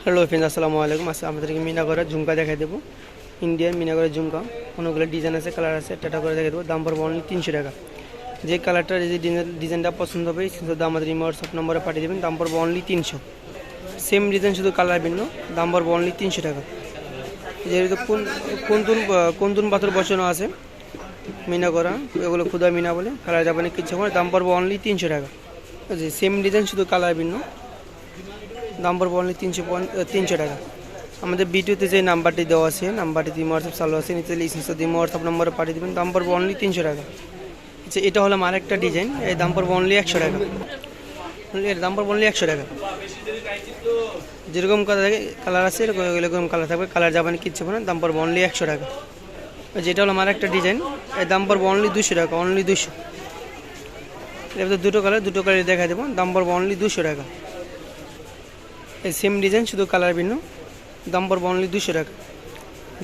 Hello friend, আসসালামু আলাইকুম। আজকে আমাদেরকে মিনাগড়ের ঝুমকা দেখাই দেবো। ইন্ডিয়ান মিনাগড়ের ঝুমকা, অনেকগুলো ডিজাইন আছে, কালার আছে, টাটা করে দেখাই দেবো। দাম পড়বে অনলি 300 টাকা। যে কালারটা, যে ডিজাইনটা পছন্দ হবে শুধু আমাদের ইমো হোয়াটসঅ্যাপ নম্বরে পাঠিয়ে দেবেন। দাম পড়বে অনলি 300। সেম ডিজাইন, শুধু কালার ভিন্ন। দাম পড়বে অনলি 300 টাকা। যেহেতু কোন পাথর বসানো আছে মিনা করা, এগুলো খুদা মিনা বলে, কালার যাবে না কিছু। দাম পড়বে অনলি 300 টাকা। সেম ডিজাইন, শুধু কালার ভিন্ন। দাম পড়বে অনলি 300 টাকা। আমাদের ভিডিওতে যে নাম্বারটি দেওয়া আছে, নাম্বারটি হোয়াটসঅ্যাপ চালু আছে, নিচে স্ক্রিনশট দিয়ে হোয়াটসঅ্যাপ নম্বরে পাঠিয়ে দেবেন। দাম পড়বে অনলি 300 টাকা। আচ্ছা, এটা হলো আমার একটা ডিজাইন, এই দাম পড়বে অনলি 100 টাকা। এর দাম পড়বে অনলি 100 টাকা। যেরকম কালার আছে এরকম কালার থাকবে, কালার যাবে না কিচ্ছু না। দাম পড়বে অনলি 100 টাকা। যেটা হলো আমার একটা ডিজাইন, এর দাম পড়বে অনলি 200 টাকা, অনলি 200। এর দুটো কালার দেখা দেবো। দাম পড়বে অনলি 200 টাকা। এই সেম ডিজাইন, শুধু কালার ভিন্ন। দাম পড়বে অনলি 200 টাকা।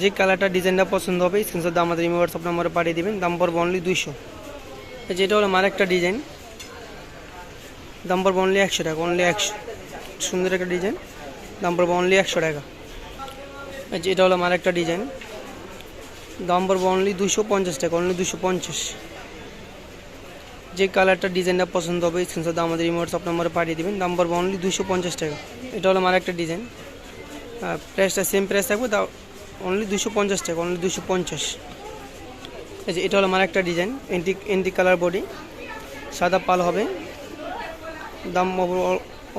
যে কালারটা ডিজাইনটা পছন্দ হবে স্ক্রিনশট দিয়ে আমাদের ইমো হোয়াটসঅ্যাপ নম্বরে পাঠিয়ে দেবেন। দাম পড়বে অনলি 200। যেটা হলো আমার একটা ডিজাইন, দাম পড়বে অনলি 100 টাকা, অনলি 100। সুন্দর একটা ডিজাইন, দাম পড়বে অনলি 100 টাকা। যেটা হলো আমার একটা ডিজাইন, দাম পড়বে অনলি 250 টাকা, অনলি 250। যে কালারটা ডিজাইনটা পছন্দ হবে স্ক্রিনশট দিয়ে আমাদের ইমো হোয়াটসঅ্যাপ নম্বরে পাঠিয়ে দেবেন। দাম পড়বে অনলি 250 টাকা। এটা হলো আমার একটা ডিজাইন, প্রাইসটা সেম প্রাইস থাকবে, দাও অনলি 250 টাকা, অনলি 250। এই যে এটা হলো আমার একটা ডিজাইন, এন্টিক কালার বডি, সাদা পাল হবে। দাম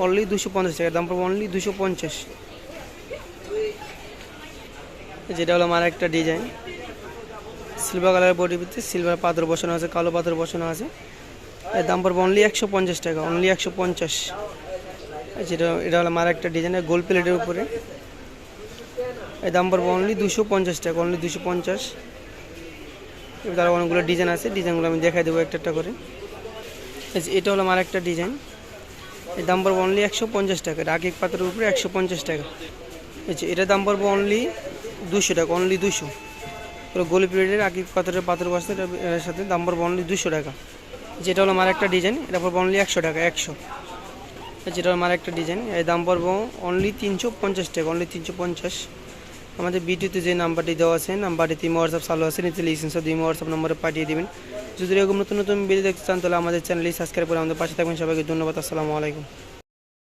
অনলি 250 টাকা। দাম পড়বে অনলি 250। যেটা হলো আমার একটা ডিজাইন, সিলভার কালার বডির ভিতরে সিলভার পাথর বসানো আছে, কালো পাথর বসানো আছে। এর দাম পড়বে অনলি 150 টাকা, অনলি 150। এটা হলো আমার একটা ডিজাইন, গোল প্লেটের উপরে। এর দাম পড়বে অনলি 250 টাকা, অনলি 250। এবার অনেকগুলো ডিজাইন আছে, ডিজাইনগুলো আমি দেখাই দেবো একটা একটা করে। এটা হলো আমার একটা ডিজাইন, এর দাম পড়বে অনলি 150 টাকা। রাকিক পাথরের উপরে 150 টাকা। এটার দাম পড়বে অনলি 200 টাকা, অনলি 200। গোল প্লেটের রাকিক পাথর বসতে, এর সাথে দাম পড়বে অনলি 200 টাকা। যেটা হলো আমার একটা ডিজাইন, এটা পড়বে অনলি 100 টাকা, 100। যেটা হলো আমার একটা ডিজাইন, এর দাম পড়বে অনলি 350 টাকা, অনলি 350। আমাদের ভিডিওতে যে নাম্বারটি দেওয়া আছে, নাম্বারটিতে হোয়াটসঅ্যাপ চালু আছে, নিচে স্ক্রিনশট দিয়ে হোয়াটসঅ্যাপ নম্বরে পাঠিয়ে দেবেন। যদি এরকম নতুন ভিডিও দেখতে চান তাহলে আমাদের চ্যানেলটি সাবস্ক্রাইব করে আমাদের পাশে থাকবেন। সবাইকে ধন্যবাদ। আসসালামু আলাইকুম।